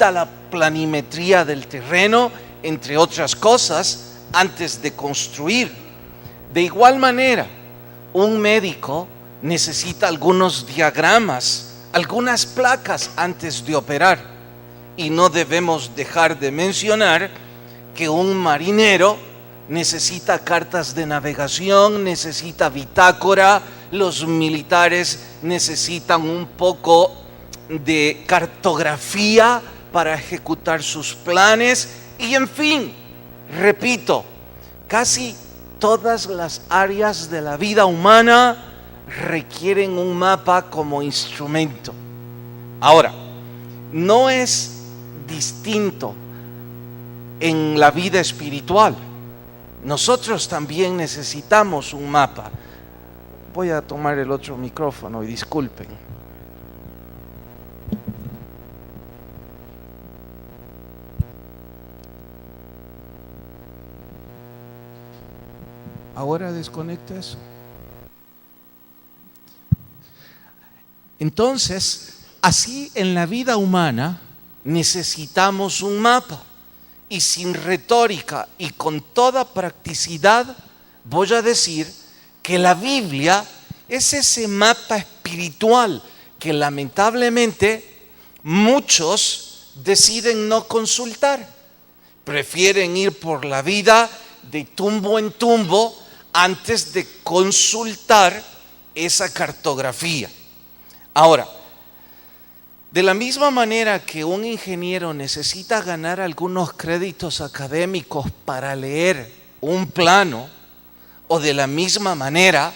necesita la planimetría del terreno, entre otras cosas, antes de construir. De igual manera, un médico necesita algunos diagramas, algunas placas antes de operar. Y no debemos dejar de mencionar que un marinero necesita cartas de navegación, necesita bitácora, los militares necesitan un poco de cartografía para ejecutar sus planes y en fin, repito, casi todas las áreas de la vida humana requieren un mapa como instrumento. Ahora, no es distinto en la vida espiritual. Nosotros también necesitamos un mapa. Voy a tomar el otro micrófono y disculpen. Ahora desconecta eso. Entonces, así en la vida humana necesitamos un mapa. Y sin retórica y con toda practicidad voy a decir que la Biblia es ese mapa espiritual que lamentablemente muchos deciden no consultar. Prefieren ir por la vida de tumbo en tumbo antes de consultar esa cartografía. Ahora, de la misma manera que un ingeniero necesita ganar algunos créditos académicos para leer un plano, o de la misma manera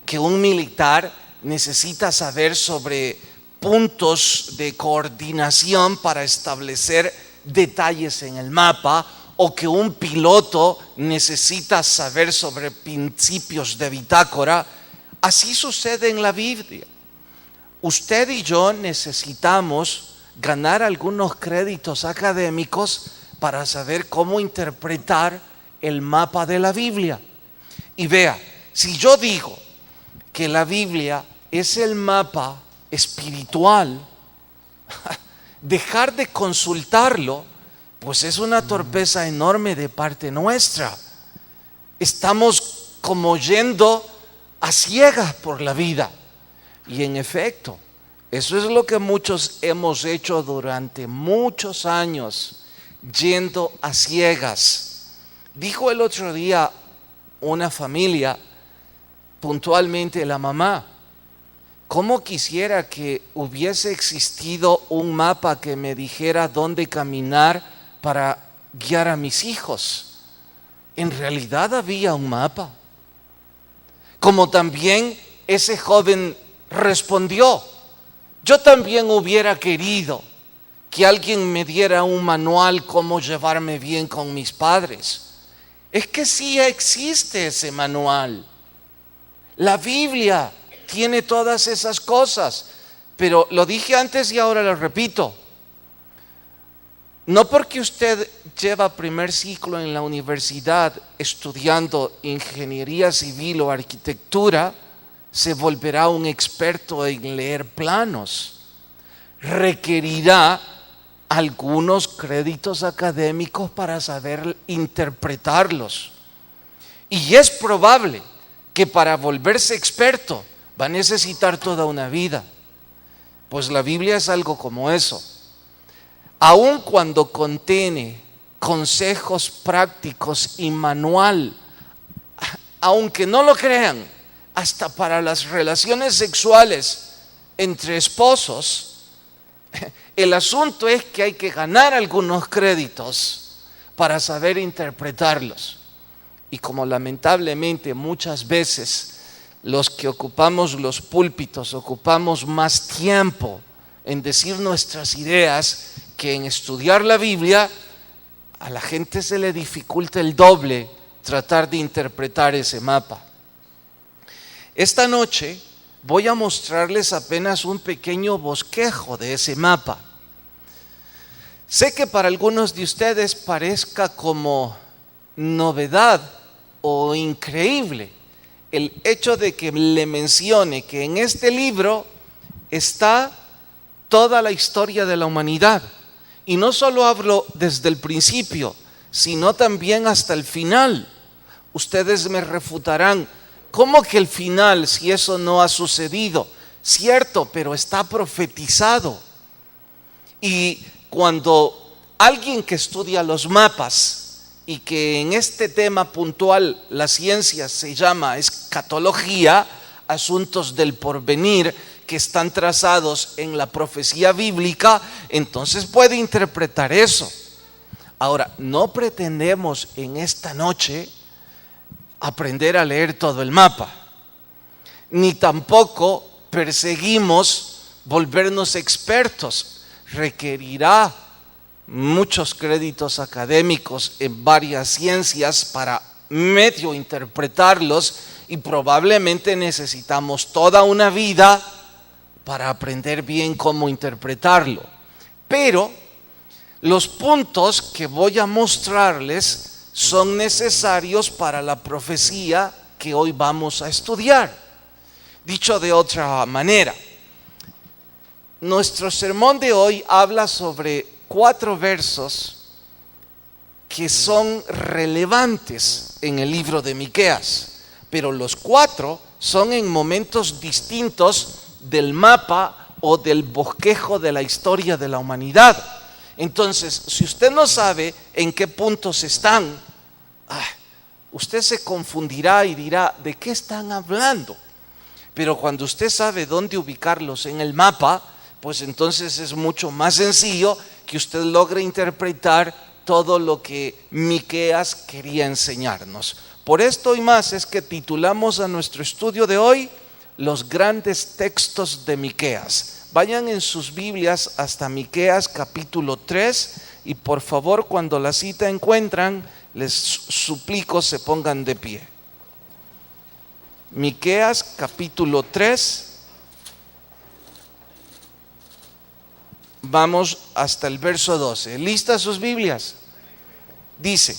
que un militar necesita saber sobre puntos de coordinación para establecer detalles en el mapa, o que un piloto necesita saber sobre principios de bitácora, así sucede en la Biblia. Usted y yo necesitamos ganar algunos créditos académicos para saber cómo interpretar el mapa de la Biblia. Y vea, si yo digo que la Biblia es el mapa espiritual, dejar de consultarlo, pues es una torpeza enorme de parte nuestra. Estamos como yendo a ciegas por la vida. Y en efecto, eso es lo que muchos hemos hecho durante muchos años, yendo a ciegas. Dijo el otro día una familia, puntualmente la mamá, ¿cómo quisiera que hubiese existido un mapa que me dijera dónde caminar para guiar a mis hijos? En realidad había un mapa. Como también ese joven respondió, yo también hubiera querido que alguien me diera un manual cómo llevarme bien con mis padres. Es que sí existe ese manual. La Biblia tiene todas esas cosas, pero lo dije antes y ahora lo repito. No porque usted lleva primer ciclo en la universidad estudiando ingeniería civil o arquitectura, se volverá un experto en leer planos. Requerirá algunos créditos académicos para saber interpretarlos. Y es probable que para volverse experto va a necesitar toda una vida. Pues la Biblia es algo como eso. Aun cuando contiene consejos prácticos y manual, aunque no lo crean, hasta para las relaciones sexuales entre esposos, el asunto es que hay que ganar algunos créditos para saber interpretarlos. Y como lamentablemente muchas veces los que ocupamos los púlpitos ocupamos más tiempo en decir nuestras ideas que en estudiar la Biblia, a la gente se le dificulta el doble tratar de interpretar ese mapa. Esta noche voy a mostrarles apenas un pequeño bosquejo de ese mapa. Sé que para algunos de ustedes parezca como novedad o increíble el hecho de que le mencione que en este libro está toda la historia de la humanidad Y no solo hablo desde el principio, sino también hasta el final. Ustedes me refutarán, ¿cómo que el final si eso no ha sucedido? Cierto, pero está profetizado. Y cuando alguien que estudia los mapas y que en este tema puntual la ciencia se llama escatología, asuntos del porvenir que están trazados en la profecía bíblica, entonces puede interpretar eso. Ahora, no pretendemos en esta noche aprender a leer todo el mapa, ni tampoco perseguimos volvernos expertos. Requerirá muchos créditos académicos en varias ciencias para medio interpretarlos, y probablemente necesitamos toda una vida para aprender bien cómo interpretarlo. Pero los puntos que voy a mostrarles son necesarios para la profecía que hoy vamos a estudiar. Dicho de otra manera, nuestro sermón de hoy habla sobre 4 versos que son relevantes en el libro de Miqueas, pero los 4 son en momentos distintos del mapa o del bosquejo de la historia de la humanidad. Entonces, si usted no sabe en qué puntos están, usted se confundirá y dirá, ¿de qué están hablando? Pero cuando usted sabe dónde ubicarlos en el mapa, pues entonces es mucho más sencillo que usted logre interpretar todo lo que Miqueas quería enseñarnos. Por esto y más es que titulamos a nuestro estudio de hoy Los grandes textos de Miqueas. Vayan en sus Biblias hasta Miqueas capítulo 3 y por favor, cuando la cita encuentran, les suplico se pongan de pie. Miqueas capítulo 3. Vamos hasta el verso 12. ¿Listas sus Biblias? Dice: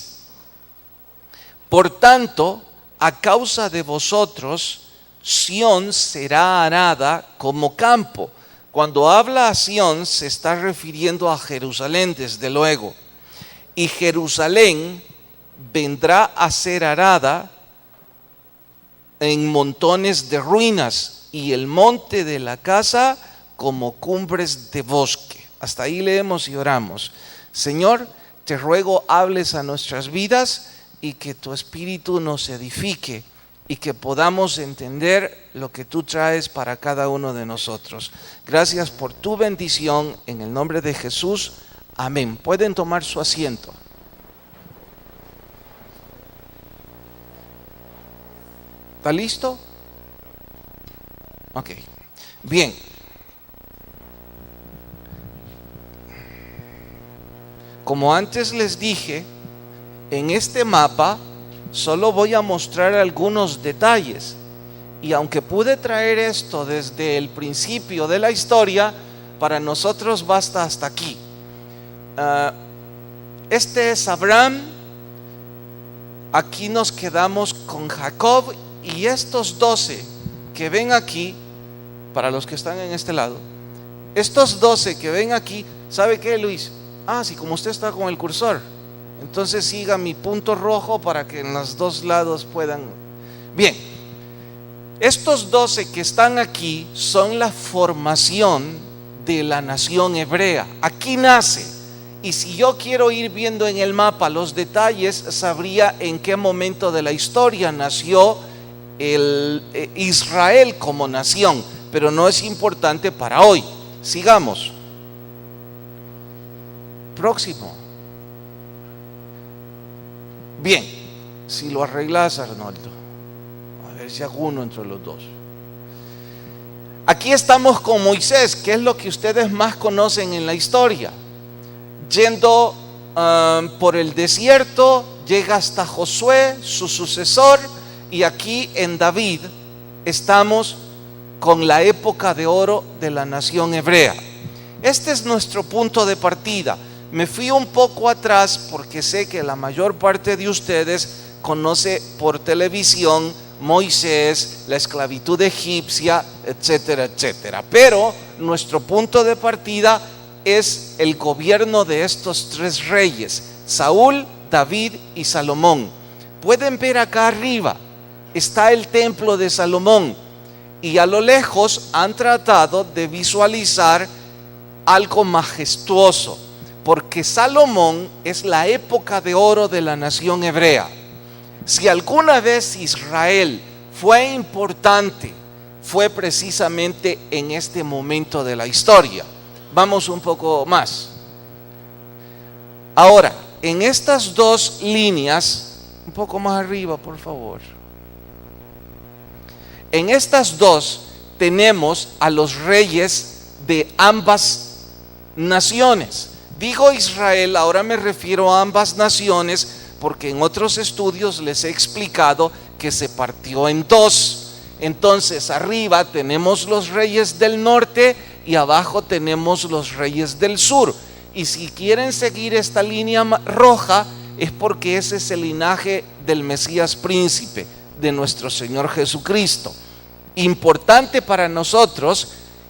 por tanto, a causa de vosotros, Sión será arada como campo. Cuando habla a Sión, se está refiriendo a Jerusalén, desde luego. Y Jerusalén vendrá a ser arada en montones de ruinas, y el monte de la casa como cumbres de bosque. Hasta ahí leemos y oramos. Señor, te ruego hables a nuestras vidas y que tu espíritu nos edifique y que podamos entender lo que tú traes para cada uno de nosotros. Gracias por tu bendición, en el nombre de Jesús. Amén. Pueden tomar su asiento. ¿Está listo? Ok. Bien. Como antes les dije, en este mapa solo voy a mostrar algunos detalles. Y aunque pude traer esto desde el principio de la historia, para nosotros basta hasta aquí. Este es Abraham. Aquí nos quedamos con Jacob. Y estos 12 que ven aquí, para los que están en este lado, estos 12 que ven aquí, ¿sabe qué, Luis? Sí, como usted está con el cursor, entonces siga mi punto rojo para que en los dos lados puedan. Bien, estos 12 que están aquí son la formación de la nación hebrea. Aquí nace. Y si yo quiero ir viendo en el mapa los detalles, sabría en qué momento de la historia nació Israel como nación. Pero no es importante para hoy. Sigamos. Próximo. Bien, si lo arreglas, Arnoldo, a ver si hago uno entre los dos. Aquí estamos con Moisés, que es lo que ustedes más conocen en la historia. Yendo por el desierto, llega hasta Josué, su sucesor, y aquí en David estamos con la época de oro de la nación hebrea. Este es nuestro punto de partida. Me fui un poco atrás porque sé que la mayor parte de ustedes conoce por televisión Moisés, la esclavitud egipcia, etcétera, etcétera. Pero nuestro punto de partida es el gobierno de estos tres reyes, Saúl, David y Salomón. Pueden ver acá arriba, está el templo de Salomón, y a lo lejos han tratado de visualizar algo majestuoso, porque Salomón es la época de oro de la nación hebrea. Si alguna vez Israel fue importante, fue precisamente en este momento de la historia. Vamos un poco más. Ahora, en estas dos líneas, un poco más arriba, por favor. En estas dos tenemos a los reyes de ambas naciones. Digo Israel, ahora me refiero a ambas naciones, porque en otros estudios les he explicado que se partió en dos. Entonces arriba tenemos los reyes del norte y abajo tenemos los reyes del sur. Y si quieren seguir esta línea roja, es porque ese es el linaje del Mesías príncipe, de nuestro Señor Jesucristo. Importante para nosotros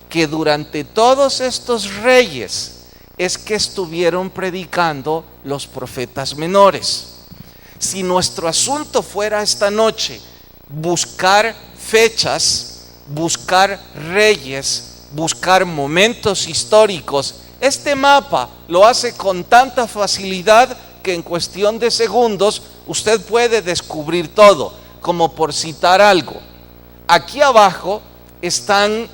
que durante todos estos reyes es que estuvieron predicando los profetas menores. Si nuestro asunto fuera esta noche buscar fechas, buscar reyes, buscar momentos históricos, este mapa lo hace con tanta facilidad que en cuestión de segundos usted puede descubrir todo. Como por citar algo, aquí abajo están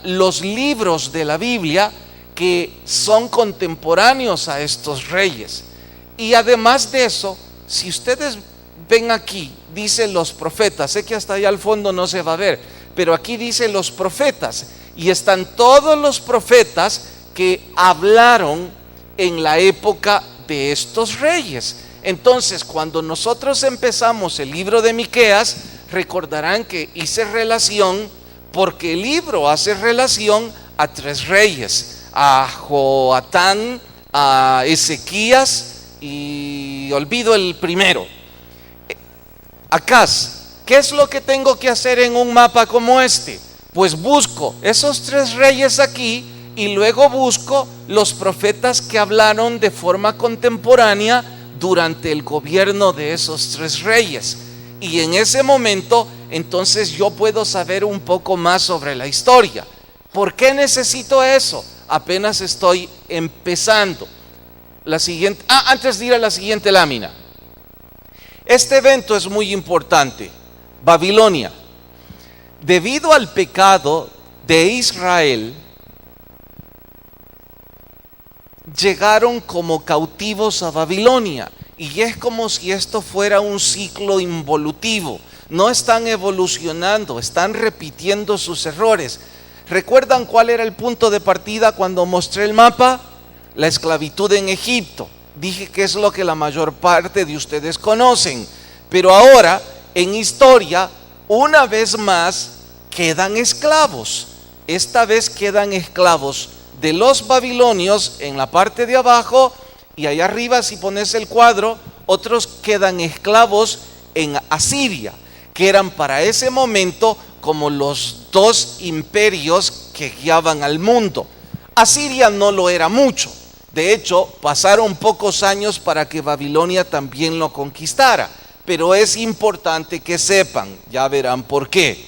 los libros de la Biblia que son contemporáneos a estos reyes. Y además de eso, si ustedes ven aquí, dice los profetas, sé que hasta allá al fondo no se va a ver, pero aquí dice los profetas, y están todos los profetas que hablaron en la época de estos reyes. Entonces, cuando nosotros empezamos el libro de Miqueas, recordarán que hice relación, porque el libro hace relación a tres reyes, a Joatán, a Ezequías y olvido el primero, Acaz. ¿Qué es lo que tengo que hacer en un mapa como este? Pues busco esos tres reyes aquí y luego busco los profetas que hablaron de forma contemporánea durante el gobierno de esos tres reyes. Y en ese momento, entonces yo puedo saber un poco más sobre la historia. ¿Por qué necesito eso? Apenas estoy empezando. La siguiente, antes de ir a la siguiente lámina. Este evento es muy importante. Babilonia. Debido al pecado de Israel, llegaron como cautivos a Babilonia. Y es como si esto fuera un ciclo involutivo. No están evolucionando, están repitiendo sus errores. ¿Recuerdan cuál era el punto de partida cuando mostré el mapa? La esclavitud en Egipto. Dije que es lo que la mayor parte de ustedes conocen. Pero ahora, en historia, una vez más, quedan esclavos. Esta vez quedan esclavos de los babilonios en la parte de abajo, y allá arriba, si pones el cuadro, otros quedan esclavos en Asiria, que eran para ese momento como los dos imperios que guiaban al mundo. Asiria no lo era mucho. De hecho, pasaron pocos años para que Babilonia también lo conquistara. Pero es importante que sepan, ya verán por qué,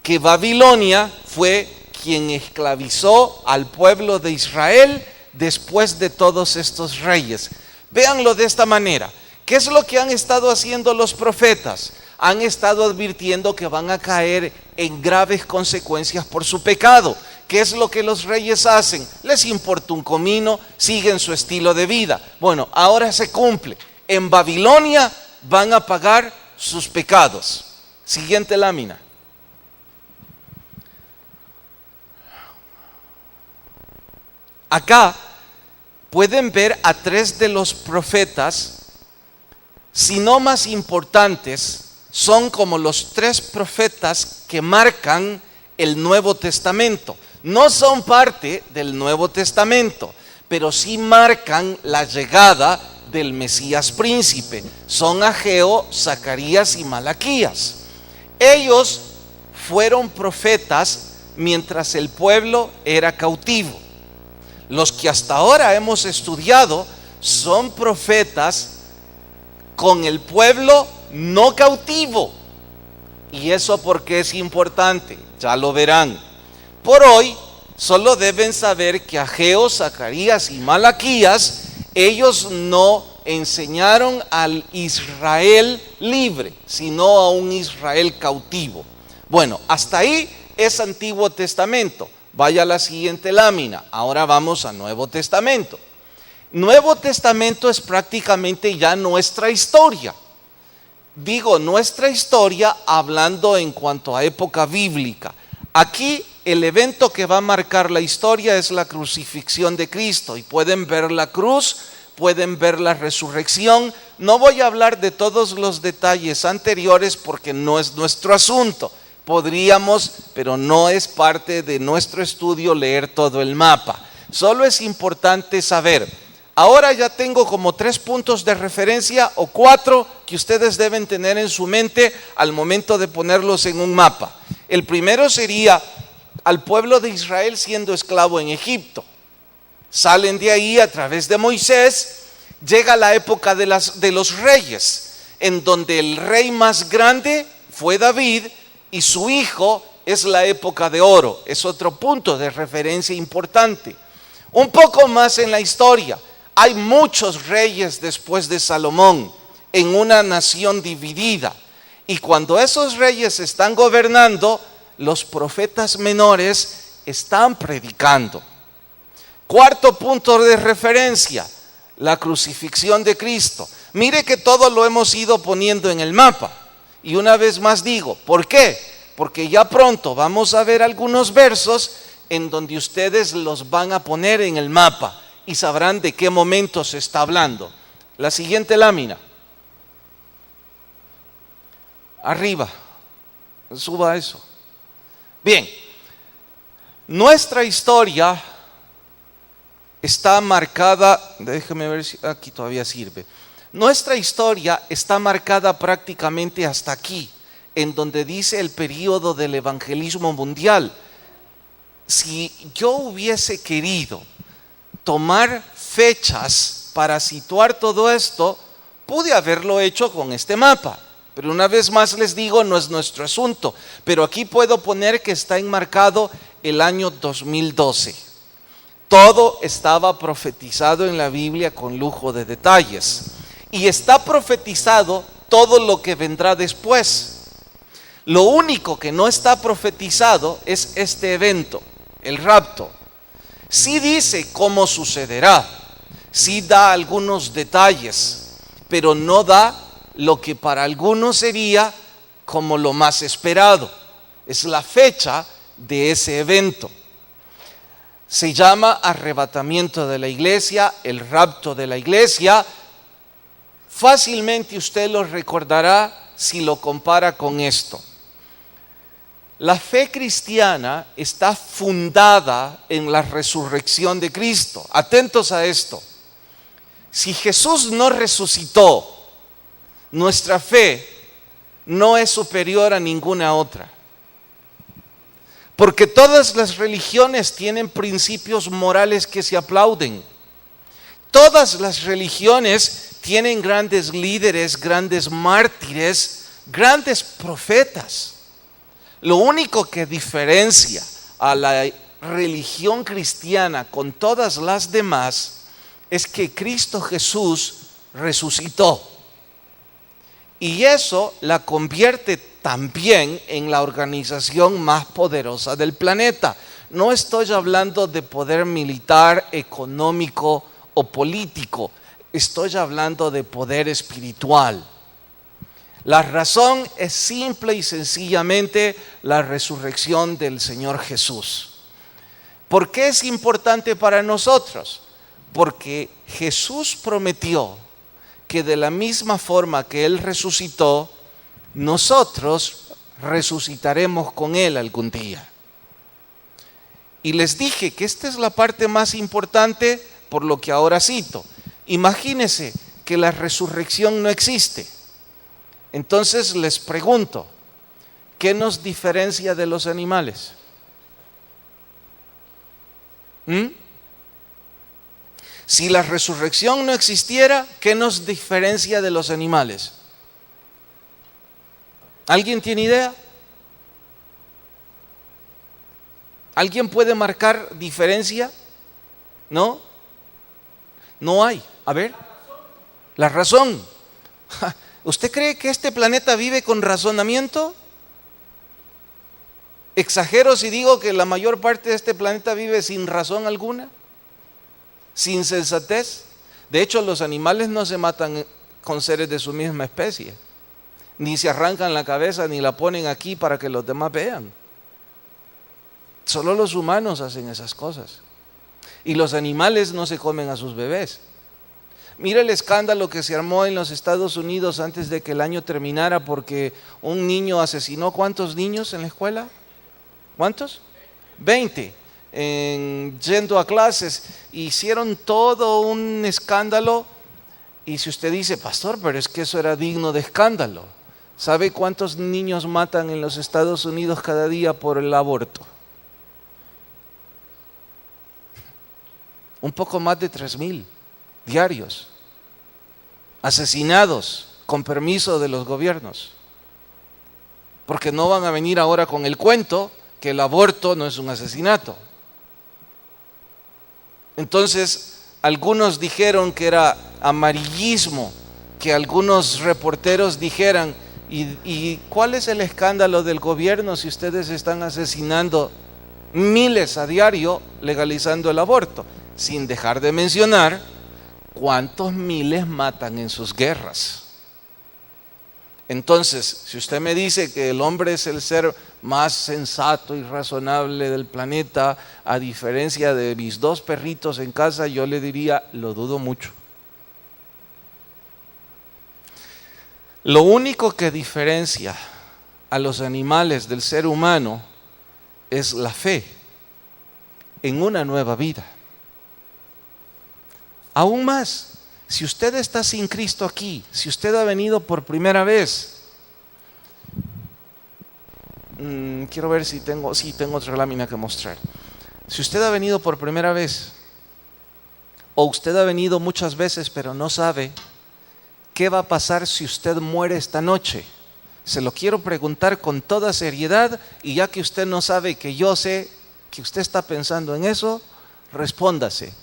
que Babilonia fue quien esclavizó al pueblo de Israel después de todos estos reyes. Véanlo de esta manera. ¿Qué es lo que han estado haciendo los profetas? Han estado advirtiendo que van a caer en graves consecuencias por su pecado. ¿Qué es lo que los reyes hacen? Les importa un comino, siguen su estilo de vida. Bueno, ahora se cumple. En Babilonia van a pagar sus pecados. Siguiente lámina. Acá pueden ver a tres de los profetas, si no más importantes, son como los tres profetas que marcan el Nuevo Testamento. No son parte del Nuevo Testamento, pero sí marcan la llegada del Mesías príncipe. Son Ageo, Zacarías y Malaquías. Ellos fueron profetas mientras el pueblo era cautivo. los que hasta ahora hemos estudiado son profetas con el pueblo no cautivo. ¿Y eso por qué es importante? Ya lo verán. Por hoy solo deben saber que Ageo, Zacarías y Malaquías, ellos no enseñaron al Israel libre, sino a un Israel cautivo. Bueno, hasta ahí es Antiguo Testamento. Vaya a la siguiente lámina. Ahora vamos a Nuevo Testamento. Nuevo Testamento es prácticamente ya nuestra historia. Digo nuestra historia hablando en cuanto a época bíblica. Aquí el evento que va a marcar la historia es la crucifixión de Cristo. Y pueden ver la cruz, pueden ver la resurrección. No voy a hablar de todos los detalles anteriores porque no es nuestro asunto. Podríamos, pero no es parte de nuestro estudio leer todo el mapa. Solo es importante saber. Ahora ya tengo como 3 puntos de referencia o 4 que ustedes deben tener en su mente al momento de ponerlos en un mapa. El primero sería al pueblo de Israel siendo esclavo en Egipto. Salen de ahí a través de Moisés, llega la época de los reyes, en donde el rey más grande fue David y su hijo es la época de oro. Es otro punto de referencia importante. Un poco más en la historia. Hay muchos reyes después de Salomón en una nación dividida. Y cuando esos reyes están gobernando, los profetas menores están predicando. Cuarto punto de referencia, la crucifixión de Cristo. Mire que todo lo hemos ido poniendo en el mapa. Y una vez más digo, ¿por qué? Porque ya pronto vamos a ver algunos versos en donde ustedes los van a poner en el mapa y sabrán de qué momento se está hablando. La siguiente lámina. Arriba. Suba eso. Bien. Nuestra historia está marcada, déjeme ver si aquí todavía sirve. Nuestra historia está marcada prácticamente hasta aquí, en donde dice el periodo del evangelismo mundial. Si yo hubiese querido tomar fechas para situar todo esto, pude haberlo hecho con este mapa. Pero una vez más les digo, no es nuestro asunto. Pero aquí puedo poner que está enmarcado el año 2012. Todo estaba profetizado en la Biblia con lujo de detalles. Y está profetizado todo lo que vendrá después. Lo único que no está profetizado es este evento, el rapto. Sí dice cómo sucederá, sí da algunos detalles, pero no da lo que para algunos sería como lo más esperado. Es la fecha de ese evento. Se llama arrebatamiento de la iglesia, el rapto de la iglesia. Fácilmente usted lo recordará si lo compara con esto. La fe cristiana está fundada en la resurrección de Cristo. Atentos a esto. Si Jesús no resucitó, nuestra fe no es superior a ninguna otra. Porque todas las religiones tienen principios morales que se aplauden. Todas las religiones tienen grandes líderes, grandes mártires, grandes profetas. Lo único que diferencia a la religión cristiana con todas las demás es que Cristo Jesús resucitó. Y eso la convierte también en la organización más poderosa del planeta. No estoy hablando de poder militar, económico o político. Estoy hablando de poder espiritual. La razón es simple y sencillamente la resurrección del Señor Jesús. ¿Por qué es importante para nosotros? Porque Jesús prometió que de la misma forma que Él resucitó, nosotros resucitaremos con Él algún día. Y les dije que esta es la parte más importante por lo que ahora cito. Imagínense que la resurrección no existe. Entonces les pregunto, ¿qué nos diferencia de los animales? Si la resurrección no existiera, ¿qué nos diferencia de los animales? ¿Alguien tiene idea? ¿Alguien puede marcar diferencia? ¿No? No hay. A ver, la razón. ¿Usted cree que este planeta vive con razonamiento? ¿Exagero si digo que la mayor parte de este planeta vive sin razón alguna? ¿Sin sensatez? De hecho, los animales no se matan con seres de su misma especie. Ni se arrancan la cabeza, ni la ponen aquí para que los demás vean. Solo los humanos hacen esas cosas. Y los animales no se comen a sus bebés. Mira el escándalo que se armó en los Estados Unidos antes de que el año terminara porque un niño asesinó. ¿Cuántos niños en la escuela? ¿Cuántos? 20. Yendo a clases, hicieron todo un escándalo. Y si usted dice, pastor, pero es que eso era digno de escándalo. ¿Sabe cuántos niños matan en los Estados Unidos cada día por el aborto? Un poco más de 3,000 diarios, asesinados con permiso de los gobiernos, porque no van a venir ahora con el cuento que el aborto no es un asesinato. Entonces, algunos dijeron que era amarillismo, que algunos reporteros dijeran, ¿y cuál es el escándalo del gobierno si ustedes están asesinando miles a diario legalizando el aborto? Sin dejar de mencionar cuántos miles matan en sus guerras. Entonces, si usted me dice que el hombre es el ser más sensato y razonable del planeta, a diferencia de mis 2 perritos en casa, yo le diría, lo dudo mucho. Lo único que diferencia a los animales del ser humano es la fe en una nueva vida. Aún más, si usted está sin Cristo aquí, si usted ha venido por primera vez, quiero ver si tengo otra lámina que mostrar. Si usted ha venido por primera vez, o usted ha venido muchas veces pero no sabe qué va a pasar si usted muere esta noche, se lo quiero preguntar con toda seriedad, y ya que usted no sabe que yo sé que usted está pensando en eso, respóndase.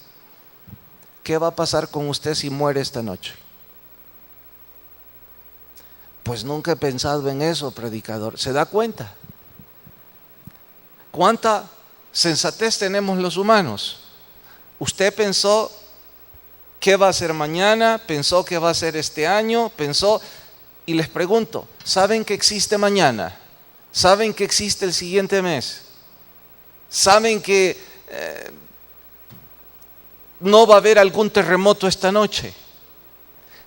¿Qué va a pasar con usted si muere esta noche? Pues nunca he pensado en eso, predicador. ¿Se da cuenta? ¿Cuánta sensatez tenemos los humanos? Usted pensó qué va a ser mañana, pensó qué va a ser este año, pensó, y les pregunto, ¿saben que existe mañana? ¿Saben que existe el siguiente mes? ¿Saben que no va a haber algún terremoto esta noche?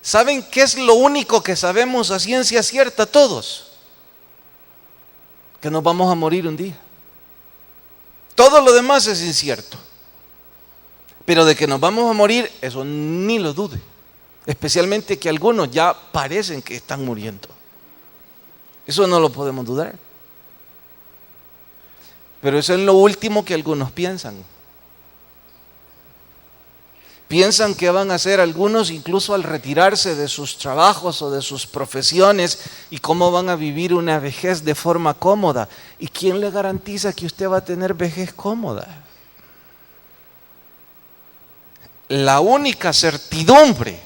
¿Saben qué es lo único que sabemos a ciencia cierta todos? Que nos vamos a morir un día. Todo lo demás es incierto. Pero de que nos vamos a morir, eso ni lo dude. Especialmente que algunos ya parecen que están muriendo. Eso no lo podemos dudar. Pero eso es lo último que algunos piensan. Piensan que van a hacer algunos incluso al retirarse de sus trabajos o de sus profesiones, y cómo van a vivir una vejez de forma cómoda. ¿Y quién le garantiza que usted va a tener vejez cómoda? La única certidumbre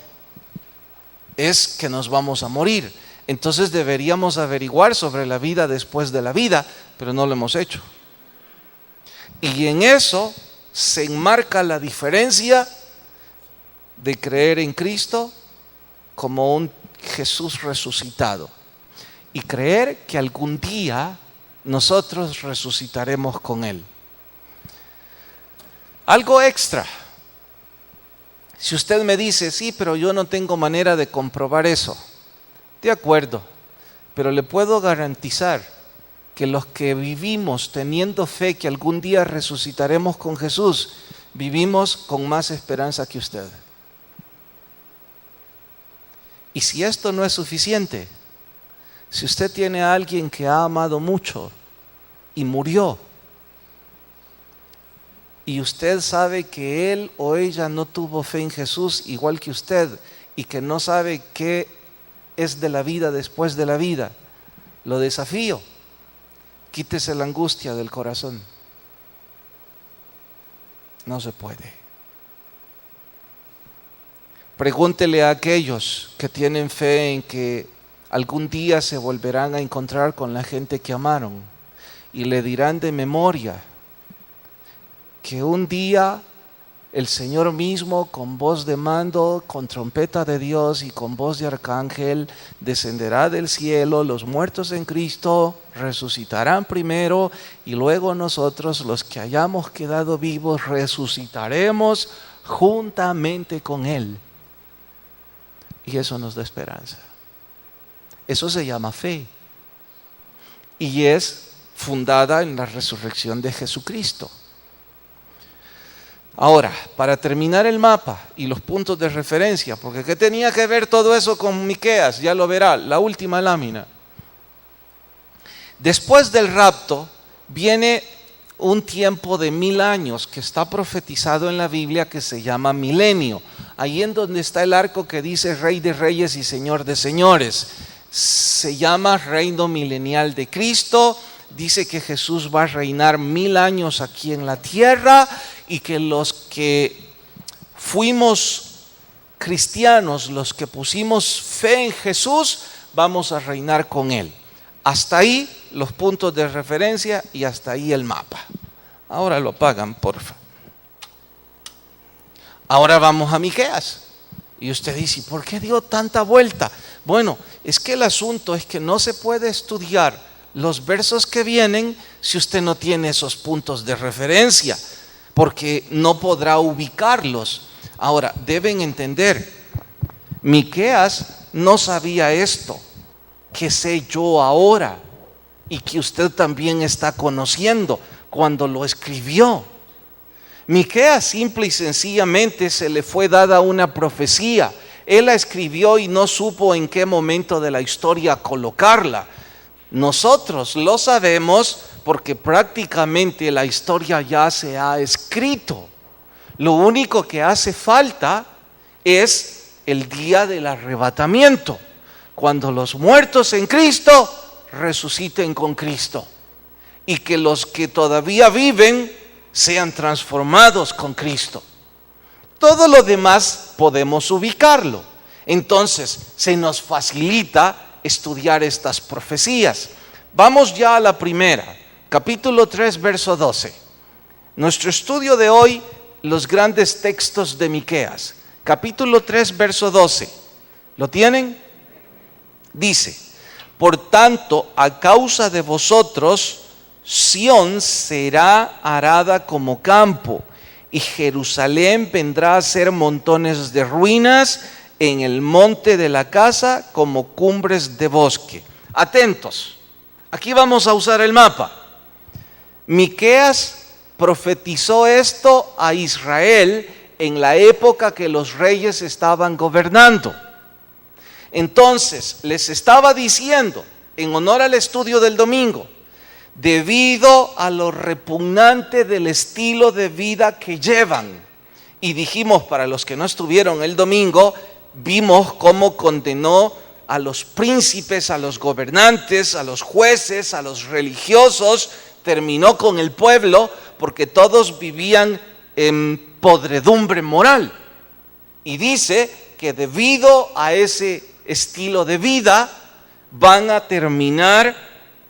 es que nos vamos a morir. Entonces deberíamos averiguar sobre la vida después de la vida, pero no lo hemos hecho. Y en eso se enmarca la diferencia de creer en Cristo como un Jesús resucitado y creer que algún día nosotros resucitaremos con Él. Algo extra. Si usted me dice, sí, pero yo no tengo manera de comprobar eso, de acuerdo, pero le puedo garantizar que los que vivimos teniendo fe que algún día resucitaremos con Jesús, vivimos con más esperanza que usted. Y si esto no es suficiente, si usted tiene a alguien que ha amado mucho y murió, y usted sabe que él o ella no tuvo fe en Jesús igual que usted y que no sabe qué es de la vida después de la vida, lo desafío, quítese la angustia del corazón. No se puede. Pregúntele a aquellos que tienen fe en que algún día se volverán a encontrar con la gente que amaron y le dirán de memoria que un día el Señor mismo, con voz de mando, con trompeta de Dios y con voz de arcángel, descenderá del cielo. Los muertos en Cristo resucitarán primero y luego nosotros, los que hayamos quedado vivos, resucitaremos juntamente con Él. Y eso nos da esperanza. Eso se llama fe y es fundada en la resurrección de Jesucristo. Ahora, para terminar el mapa y los puntos de referencia, porque ¿qué tenía que ver todo eso con Miqueas? Ya lo verá, la última lámina. Después del rapto viene un tiempo de 1000 años que está profetizado en la Biblia, que se llama milenio. Ahí en donde está el arco que dice Rey de Reyes y Señor de Señores. Se llama reino milenial de Cristo. Dice que Jesús va a reinar 1000 años aquí en la tierra y que los que fuimos cristianos, los que pusimos fe en Jesús, vamos a reinar con Él. Hasta ahí los puntos de referencia y hasta ahí el mapa. Ahora lo apagan, porfa. Ahora vamos a Miqueas. Y usted dice, ¿por qué dio tanta vuelta? Bueno, es que el asunto es que no se puede estudiar los versos que vienen si usted no tiene esos puntos de referencia, porque no podrá ubicarlos. Ahora, deben entender, Miqueas no sabía esto que sé yo ahora y que usted también está conociendo cuando lo escribió. Miqueas simple y sencillamente se le fue dada una profecía. Él la escribió y no supo en qué momento de la historia colocarla. Nosotros lo sabemos porque prácticamente la historia ya se ha escrito. Lo único que hace falta es el día del arrebatamiento, cuando los muertos en Cristo resuciten con Cristo y que los que todavía viven sean transformados con Cristo. Todo lo demás podemos ubicarlo. Entonces se nos facilita estudiar estas profecías. Vamos ya a la primera, capítulo 3, verso 12. Nuestro estudio de hoy, los grandes textos de Miqueas. Capítulo 3, verso 12. ¿Lo tienen? Dice: por tanto, a causa de vosotros, Sión será arada como campo, y Jerusalén vendrá a ser montones de ruinas, en el monte de la casa como cumbres de bosque. Atentos, aquí vamos a usar el mapa. Miqueas profetizó esto a Israel en la época que los reyes estaban gobernando. Entonces les estaba diciendo, en honor al estudio del domingo, debido a lo repugnante del estilo de vida que llevan. Y dijimos, para los que no estuvieron el domingo, vimos cómo condenó a los príncipes, a los gobernantes, a los jueces, a los religiosos. Terminó con el pueblo porque todos vivían en podredumbre moral. Y dice que debido a ese estilo de vida van a terminar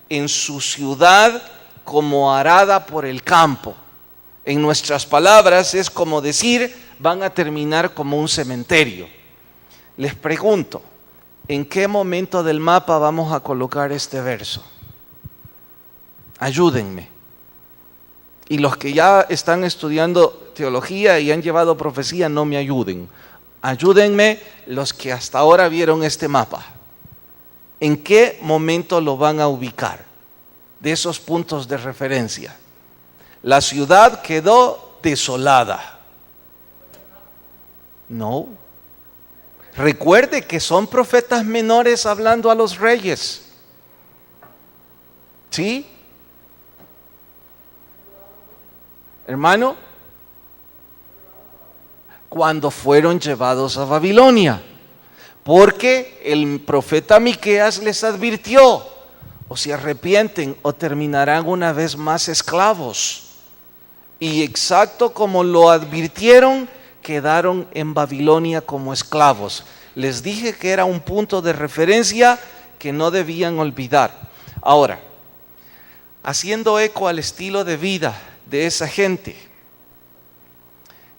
en su ciudad como arada por el campo. En nuestras palabras es como decir, van a terminar como un cementerio. Les pregunto, ¿en qué momento del mapa vamos a colocar este verso? Ayúdenme. Y los que ya están estudiando teología y han llevado profecía, no me ayuden. Ayúdenme los que hasta ahora vieron este mapa. ¿En qué momento lo van a ubicar? De esos puntos de referencia. La ciudad quedó desolada. No. Recuerde que son profetas menores hablando a los reyes. ¿Sí? Hermano, cuando fueron llevados a Babilonia, porque el profeta Miqueas les advirtió: o se arrepienten o terminarán una vez más esclavos. Y exacto como lo advirtieron, quedaron en Babilonia como esclavos. Les dije que era un punto de referencia que no debían olvidar. Ahora, haciendo eco al estilo de vida de esa gente,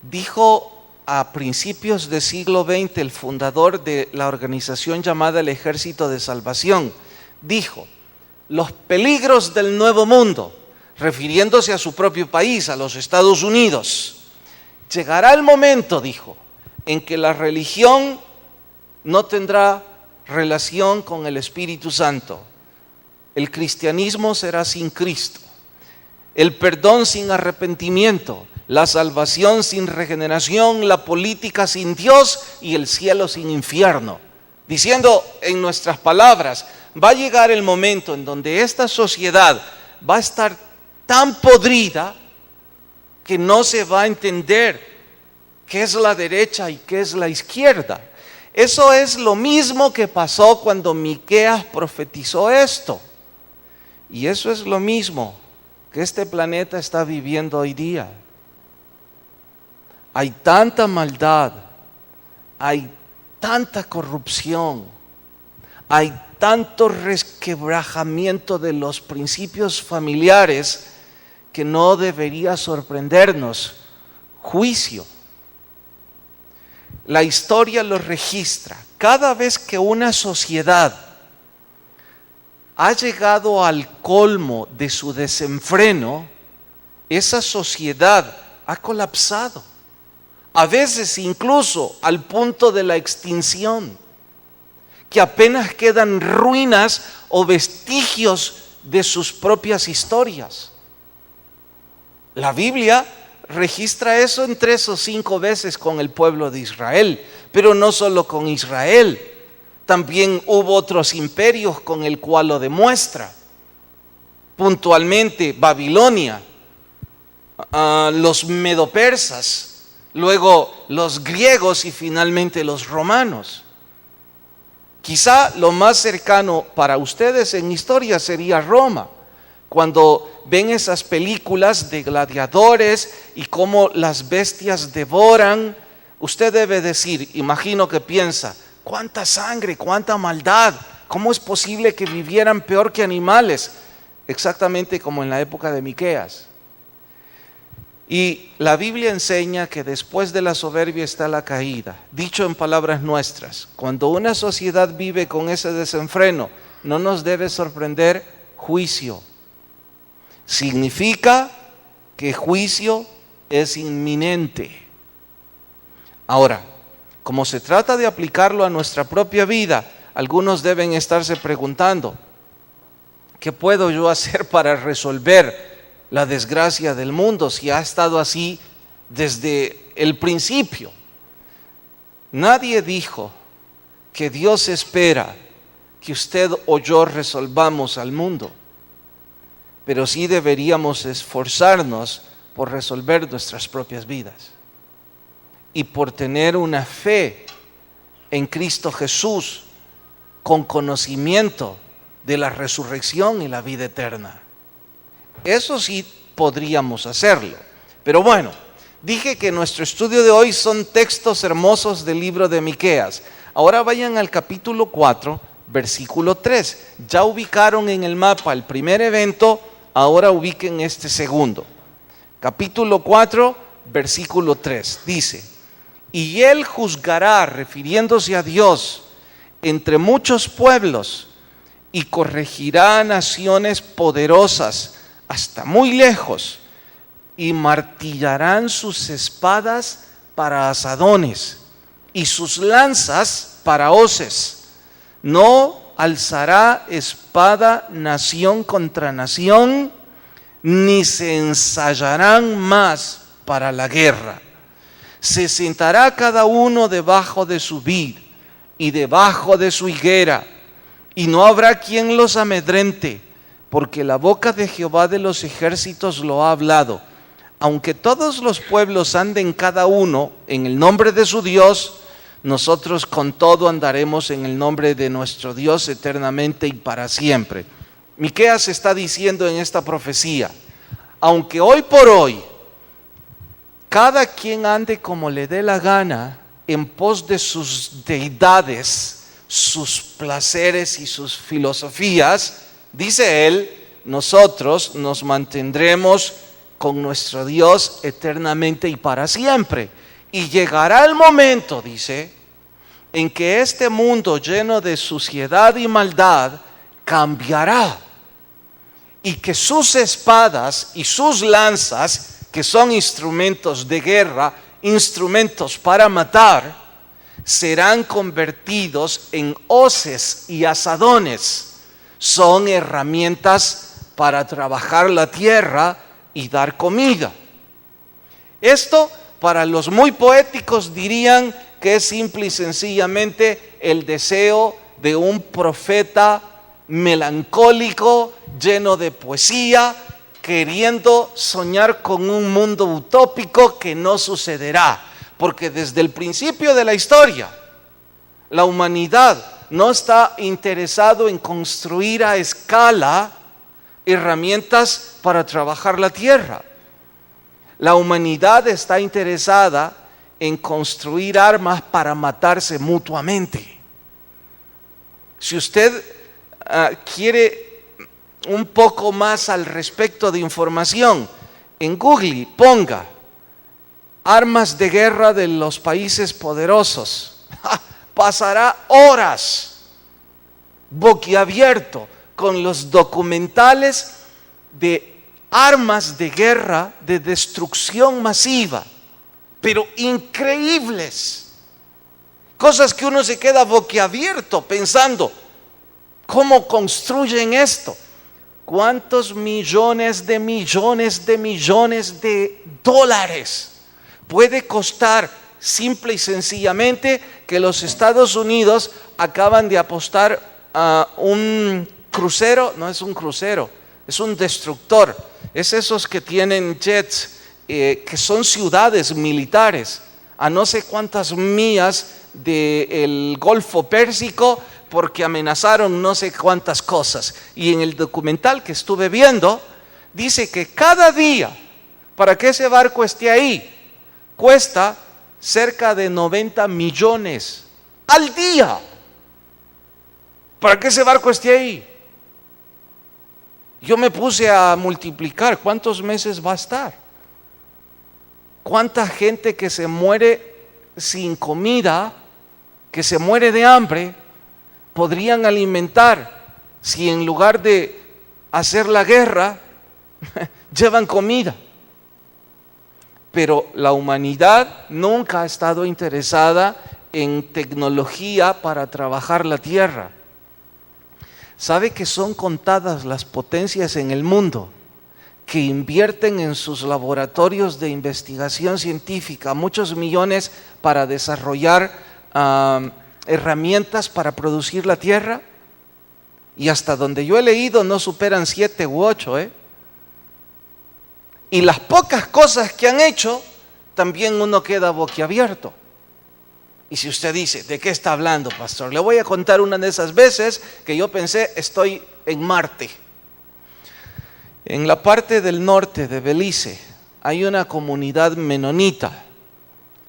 dijo a principios del siglo XX el fundador de la organización llamada el Ejército de Salvación, dijo: los peligros del nuevo mundo, refiriéndose a su propio país, a los Estados Unidos. Llegará el momento, dijo, en que la religión no tendrá relación con el Espíritu Santo. El cristianismo será sin Cristo, el perdón sin arrepentimiento, la salvación sin regeneración, la política sin Dios y el cielo sin infierno. Diciendo en nuestras palabras, va a llegar el momento en donde esta sociedad va a estar tan podrida que no se va a entender qué es la derecha y qué es la izquierda. Eso es lo mismo que pasó cuando Miqueas profetizó esto. Y eso es lo mismo que este planeta está viviendo hoy día. Hay tanta maldad, hay tanta corrupción, hay tanto resquebrajamiento de los principios familiares que no debería sorprendernos. Juicio. La historia lo registra. Cada vez que una sociedad ha llegado al colmo de su desenfreno, esa sociedad ha colapsado. A veces incluso al punto de la extinción, que apenas quedan ruinas o vestigios de sus propias historias. La Biblia registra eso en 3 o 5 veces con el pueblo de Israel, pero no solo con Israel, también hubo otros imperios con el cual lo demuestra. Puntualmente Babilonia, los medopersas, luego los griegos y finalmente los romanos. Quizá lo más cercano para ustedes en historia sería Roma. Cuando ven esas películas de gladiadores y cómo las bestias devoran, usted debe decir, imagino que piensa: cuánta sangre, cuánta maldad, ¿cómo es posible que vivieran peor que animales? Exactamente como en la época de Miqueas. Y la Biblia enseña que después de la soberbia está la caída. Dicho en palabras nuestras, cuando una sociedad vive con ese desenfreno, no nos debe sorprender juicio. Significa que juicio es inminente. Ahora, como se trata de aplicarlo a nuestra propia vida, algunos deben estarse preguntando: ¿qué puedo yo hacer para resolver la desgracia del mundo si ha estado así desde el principio? Nadie dijo que Dios espera que usted o yo resolvamos al mundo, pero sí deberíamos esforzarnos por resolver nuestras propias vidas y por tener una fe en Cristo Jesús con conocimiento de la resurrección y la vida eterna. Eso sí podríamos hacerlo. Pero bueno, dije que nuestro estudio de hoy son textos hermosos del libro de Miqueas. Ahora vayan al capítulo 4, versículo 3. Ya ubicaron en el mapa el primer evento, ahora ubiquen este segundo. Capítulo 4, versículo 3. Dice: y él juzgará, refiriéndose a Dios, entre muchos pueblos, y corregirá a naciones poderosas hasta muy lejos, y martillarán sus espadas para asadones y sus lanzas para hoces. No alzará espada nación contra nación, ni se ensayarán más para la guerra. Se sentará cada uno debajo de su vid y debajo de su higuera, y no habrá quien los amedrente, porque la boca de Jehová de los ejércitos lo ha hablado. aunque todos los pueblos anden cada uno en el nombre de su Dios, nosotros con todo andaremos en el nombre de nuestro Dios eternamente y para siempre. Miqueas está diciendo en esta profecía, aunque hoy por hoy cada quien ande como le dé la gana en pos de sus deidades, sus placeres y sus filosofías, dice él, nosotros nos mantendremos con nuestro Dios eternamente y para siempre. Y llegará el momento, dice, en que este mundo lleno de suciedad y maldad cambiará. Y que sus espadas y sus lanzas, que son instrumentos de guerra, instrumentos para matar, serán convertidos en hoces y asadones. Son herramientas para trabajar la tierra y dar comida. Esto, para los muy poéticos, dirían que es simple y sencillamente el deseo de un profeta melancólico, lleno de poesía, queriendo soñar con un mundo utópico que no sucederá. Porque desde el principio de la historia, la humanidad no está interesado en construir a escala herramientas para trabajar la tierra. La humanidad está interesada en construir armas para matarse mutuamente. Si usted quiere un poco más al respecto de información, en Google ponga armas de guerra de los países poderosos. Pasará horas boquiabierto con los documentales de armas de guerra de destrucción masiva, pero increíbles. Cosas que uno se queda boquiabierto pensando, ¿cómo construyen esto? ¿Cuántos millones de dólares puede costar simple y sencillamente que los Estados Unidos acaban de apostar a un crucero? No es un crucero, es un destructor. Es esos que tienen jets, que son ciudades militares, a no sé cuántas millas del Golfo Pérsico, porque amenazaron no sé cuántas cosas. Y en el documental que estuve viendo, dice que cada día, para que ese barco esté ahí, cuesta cerca de 90 millones al día. Para que ese barco esté ahí. Yo me puse a multiplicar cuántos meses va a estar. Cuánta gente que se muere sin comida, que se muere de hambre, podrían alimentar si en lugar de hacer la guerra llevan comida. Pero la humanidad nunca ha estado interesada en tecnología para trabajar la tierra. ¿Sabe que son contadas las potencias en el mundo que invierten en sus laboratorios de investigación científica muchos millones para desarrollar herramientas para producir la tierra? Y hasta donde yo he leído no superan 7 u 8, Y las pocas cosas que han hecho, también uno queda boquiabierto. Y si usted dice, ¿de qué está hablando, pastor? Le voy a contar una de esas veces que yo pensé, estoy en Marte. En la parte del norte de Belice hay una comunidad menonita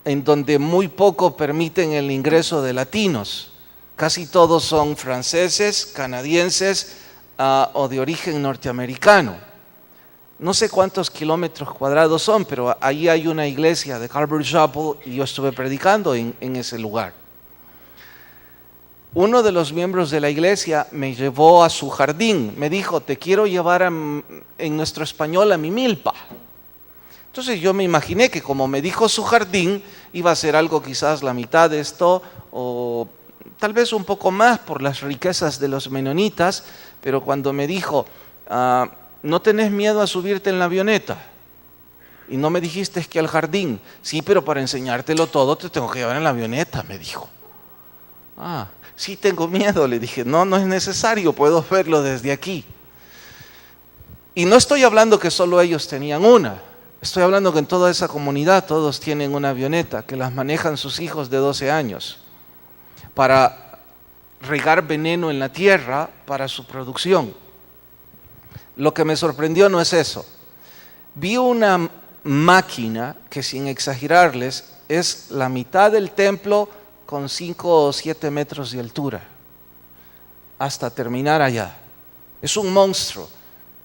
en donde muy poco permiten el ingreso de latinos. Casi todos son franceses, canadienses o de origen norteamericano. No sé cuántos kilómetros cuadrados son, pero ahí hay una iglesia de Calvary Chapel y yo estuve predicando en ese lugar. Uno de los miembros de la iglesia me llevó a su jardín. Me dijo, te quiero llevar en nuestro español a mi milpa. Entonces yo me imaginé que como me dijo su jardín, iba a ser algo quizás la mitad de esto o tal vez un poco más por las riquezas de los menonitas, pero cuando me dijo, ¿no tenés miedo a subirte en la avioneta? Y no me dijiste que al jardín. Sí, pero para enseñártelo todo te tengo que llevar en la avioneta, me dijo. Sí tengo miedo, le dije. No es necesario, puedo verlo desde aquí. Y no estoy hablando que solo ellos tenían una. Estoy hablando que en toda esa comunidad todos tienen una avioneta que las manejan sus hijos de 12 años para regar veneno en la tierra para su producción. Lo que me sorprendió no es eso. Vi una máquina que, sin exagerarles, es la mitad del templo con 5 o 7 metros de altura hasta terminar allá. Es un monstruo.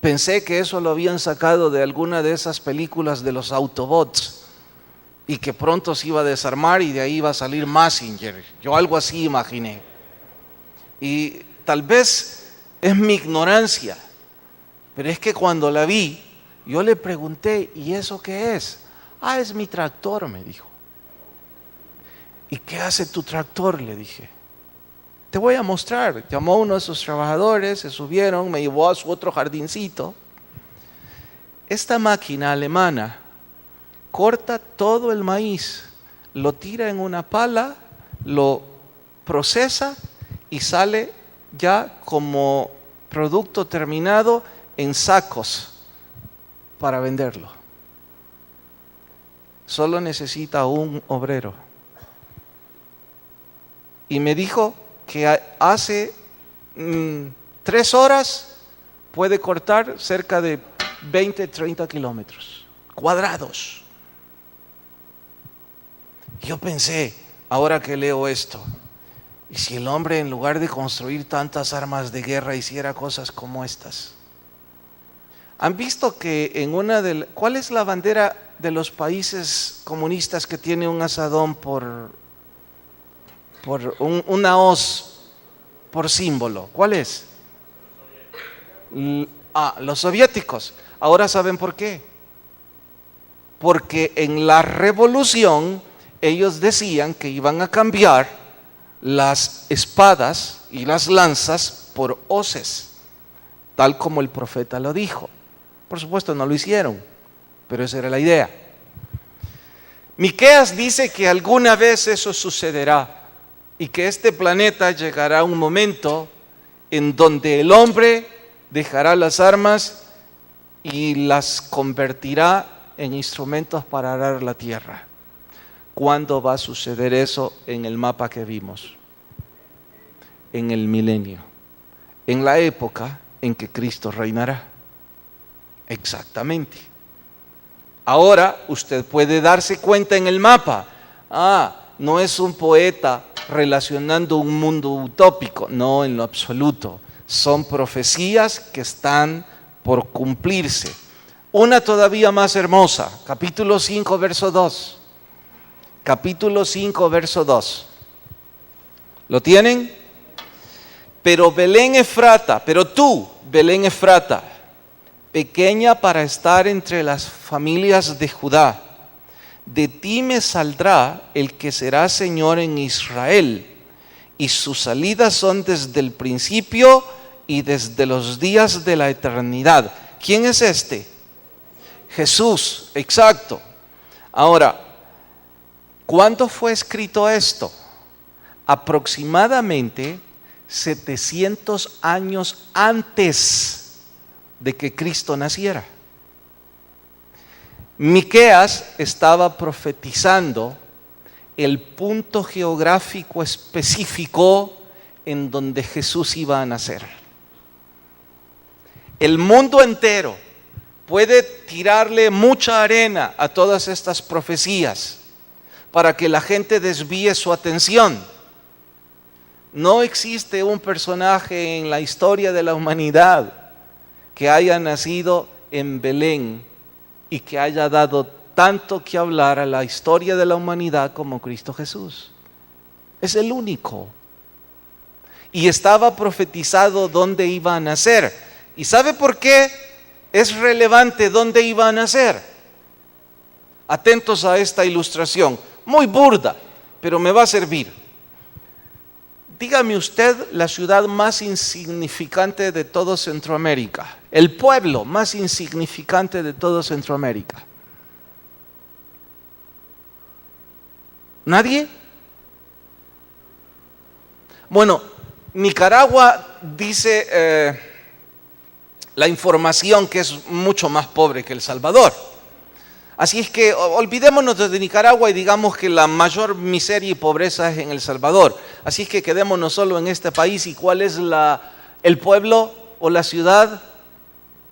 Pensé que eso lo habían sacado de alguna de esas películas de los Autobots y que pronto se iba a desarmar y de ahí iba a salir Mazinger. Yo algo así imaginé. Y tal vez es mi ignorancia, pero es que cuando la vi, yo le pregunté, ¿y eso qué es? Ah, es mi tractor, me dijo. ¿Y qué hace tu tractor?, le dije. Te voy a mostrar. Llamó a uno de sus trabajadores, se subieron, me llevó a su otro jardincito. Esta máquina alemana corta todo el maíz, lo tira en una pala, lo procesa y sale ya como producto terminado en sacos para venderlo. Solo necesita un obrero. Y me dijo que hace 3 horas puede cortar cerca de 20, 30 kilómetros cuadrados. Yo pensé, ahora que leo esto, ¿y si el hombre, en lugar de construir tantas armas de guerra, hiciera cosas como estas? ¿Han visto que en ¿cuál es la bandera de los países comunistas que tiene un asadón por una hoz por símbolo? ¿Cuál es? Los soviéticos. Ahora saben por qué. Porque en la revolución ellos decían que iban a cambiar las espadas y las lanzas por hoces, tal como el profeta lo dijo. Por supuesto no lo hicieron, pero esa era la idea. Miqueas dice que alguna vez eso sucederá y que este planeta llegará a un momento en donde el hombre dejará las armas y las convertirá en instrumentos para arar la tierra. ¿Cuándo va a suceder eso en el mapa que vimos? En el milenio, en la época en que Cristo reinará. Exactamente. Ahora usted puede darse cuenta en el mapa, no es un poeta relacionando un mundo utópico, no, en lo absoluto. Son profecías que están por cumplirse. Una todavía más hermosa, capítulo 5, verso 2. Capítulo 5, verso 2. ¿Lo tienen? Pero Belén Efrata, pero tú, Belén Efrata, pequeña para estar entre las familias de Judá, de ti me saldrá el que será Señor en Israel, y sus salidas son desde el principio y desde los días de la eternidad. ¿Quién es este? Jesús, exacto. Ahora, ¿cuándo fue escrito esto? Aproximadamente 700 años antes de que Cristo naciera. Miqueas estaba profetizando el punto geográfico específico en donde Jesús iba a nacer. El mundo entero puede tirarle mucha arena a todas estas profecías para que la gente desvíe su atención. No existe un personaje en la historia de la humanidad que haya nacido en Belén y que haya dado tanto que hablar a la historia de la humanidad como Cristo Jesús. Es el único. Y estaba profetizado dónde iba a nacer. ¿Y sabe por qué es relevante dónde iba a nacer? Atentos a esta ilustración, muy burda, pero me va a servir. Dígame usted la ciudad más insignificante de todo Centroamérica, el pueblo más insignificante de todo Centroamérica. ¿Nadie? Bueno, Nicaragua dice la información que es mucho más pobre que El Salvador. Así es que olvidémonos de Nicaragua y digamos que la mayor miseria y pobreza es en El Salvador. Así es que quedémonos solo en este país. ¿Y cuál es el pueblo o la ciudad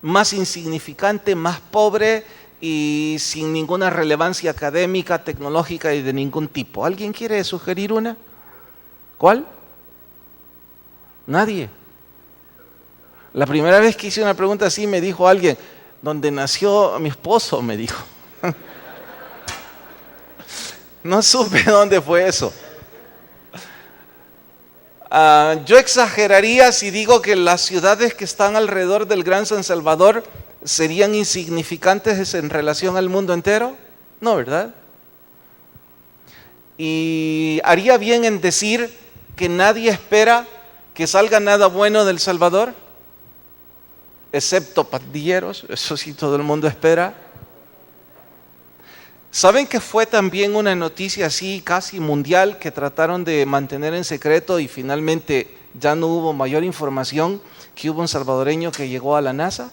más insignificante, más pobre y sin ninguna relevancia académica, tecnológica y de ningún tipo? ¿Alguien quiere sugerir una? ¿Cuál? Nadie. La primera vez que hice una pregunta así me dijo alguien, donde nació mi esposo, me dijo. No supe dónde fue eso. Yo exageraría si digo que las ciudades que están alrededor del Gran San Salvador serían insignificantes en relación al mundo entero. No, ¿verdad? Y haría bien en decir que nadie espera que salga nada bueno del Salvador, excepto pandilleros, eso sí todo el mundo espera. ¿Saben que fue también una noticia así casi mundial que trataron de mantener en secreto y finalmente ya no hubo mayor información, que hubo un salvadoreño que llegó a la NASA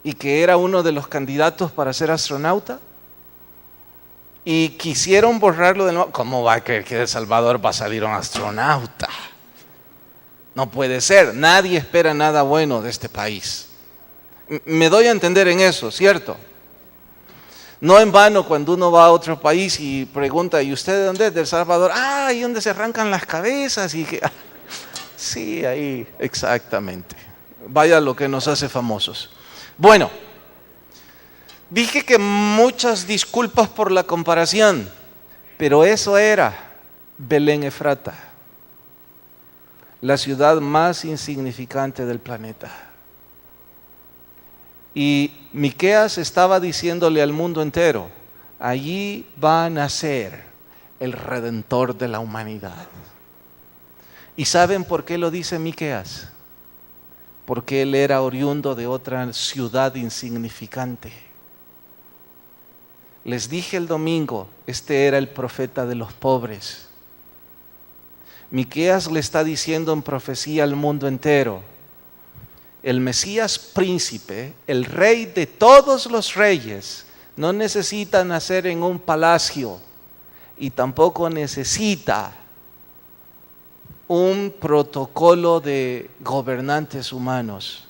y que era uno de los candidatos para ser astronauta? Y quisieron borrarlo de nuevo. ¿Cómo va a creer que de El Salvador va a salir un astronauta? No puede ser, nadie espera nada bueno de este país. Me doy a entender en eso, ¿cierto? No en vano cuando uno va a otro país y pregunta, ¿y usted de dónde es? De El Salvador. Ah, ahí donde se arrancan las cabezas. Sí, ahí, exactamente. Vaya lo que nos hace famosos. Bueno, dije que muchas disculpas por la comparación, pero eso era Belén Efrata, la ciudad más insignificante del planeta. Y Miqueas estaba diciéndole al mundo entero, allí va a nacer el Redentor de la humanidad. ¿Y saben por qué lo dice Miqueas? Porque él era oriundo de otra ciudad insignificante. Les dije el domingo, este era el profeta de los pobres. Miqueas le está diciendo en profecía al mundo entero, el Mesías príncipe, el rey de todos los reyes, no necesita nacer en un palacio y tampoco necesita un protocolo de gobernantes humanos.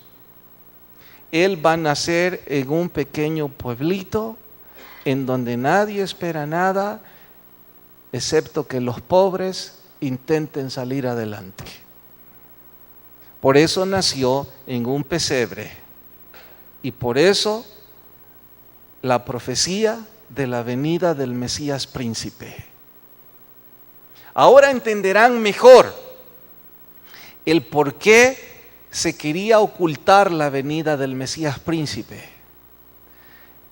Él va a nacer en un pequeño pueblito en donde nadie espera nada, excepto que los pobres intenten salir adelante. Por eso nació en un pesebre y por eso la profecía de la venida del Mesías príncipe. Ahora entenderán mejor el por qué se quería ocultar la venida del Mesías príncipe.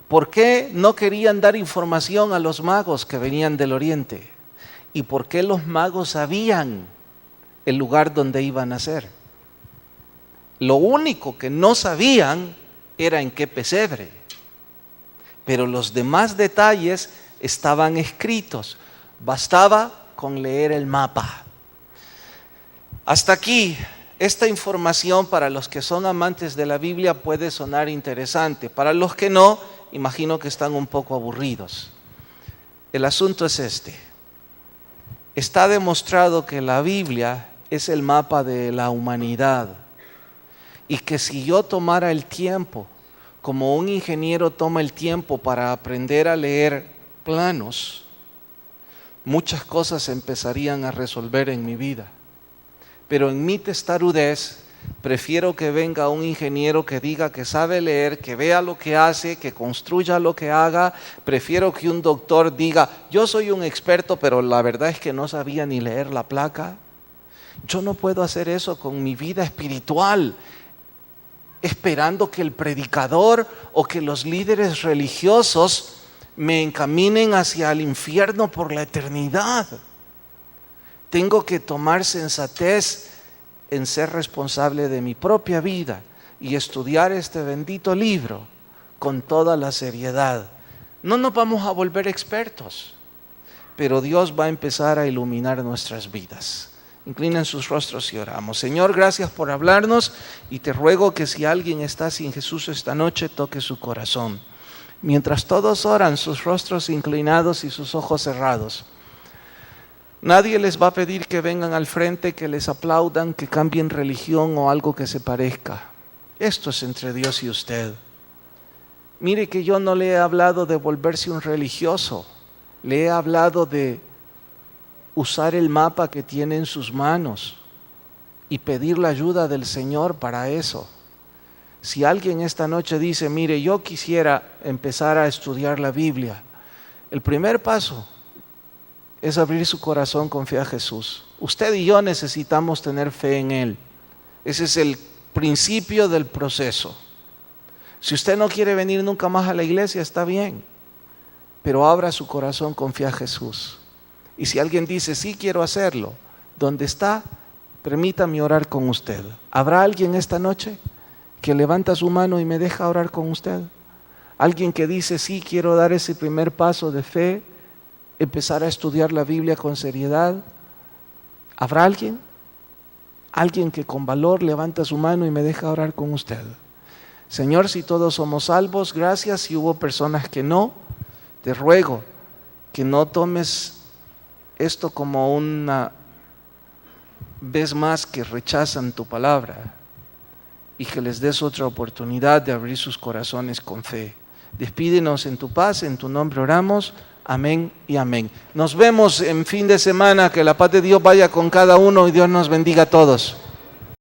¿Por qué no querían dar información a los magos que venían del oriente? ¿Y por qué los magos sabían el lugar donde iba a nacer? Lo único que no sabían era en qué pesebre, pero los demás detalles estaban escritos. Bastaba con leer el mapa. Hasta aquí, esta información para los que son amantes de la Biblia puede sonar interesante. Para los que no, imagino que están un poco aburridos. El asunto es este. Está demostrado que la Biblia es el mapa de la humanidad. Y que si yo tomara el tiempo, como un ingeniero toma el tiempo para aprender a leer planos, muchas cosas empezarían a resolver en mi vida. Pero en mi testarudez, prefiero que venga un ingeniero que diga que sabe leer, que vea lo que hace, que construya lo que haga. Prefiero que un doctor diga, yo soy un experto, pero la verdad es que no sabía ni leer la placa. Yo no puedo hacer eso con mi vida espiritual, esperando que el predicador o que los líderes religiosos me encaminen hacia el infierno por la eternidad. Tengo que tomar sensatez en ser responsable de mi propia vida y estudiar este bendito libro con toda la seriedad. No nos vamos a volver expertos, pero Dios va a empezar a iluminar nuestras vidas. Inclinen sus rostros y oramos. Señor, gracias por hablarnos y te ruego que si alguien está sin Jesús esta noche, toque su corazón. Mientras todos oran, sus rostros inclinados y sus ojos cerrados. Nadie les va a pedir que vengan al frente, que les aplaudan, que cambien religión o algo que se parezca. Esto es entre Dios y usted. Mire que yo no le he hablado de volverse un religioso. Le he hablado de usar el mapa que tiene en sus manos y pedir la ayuda del Señor para eso. Si alguien esta noche dice, mire, yo quisiera empezar a estudiar la Biblia, el primer paso es abrir su corazón con fe a Jesús. Usted y yo necesitamos tener fe en Él. Ese es el principio del proceso. Si usted no quiere venir nunca más a la iglesia, está bien, pero abra su corazón con fe a Jesús. Y si alguien dice, sí quiero hacerlo, ¿dónde está? Permítame orar con usted. ¿Habrá alguien esta noche que levanta su mano y me deja orar con usted? Alguien que dice, sí quiero dar ese primer paso de fe, empezar a estudiar la Biblia con seriedad. ¿Habrá alguien? Alguien que con valor levanta su mano y me deja orar con usted. Señor, si todos somos salvos, gracias. Si hubo personas que no, te ruego que no tomes esto como una vez más que rechazan tu palabra y que les des otra oportunidad de abrir sus corazones con fe. Despídenos en tu paz, en tu nombre oramos. Amén y amén. Nos vemos en fin de semana. Que la paz de Dios vaya con cada uno y Dios nos bendiga a todos.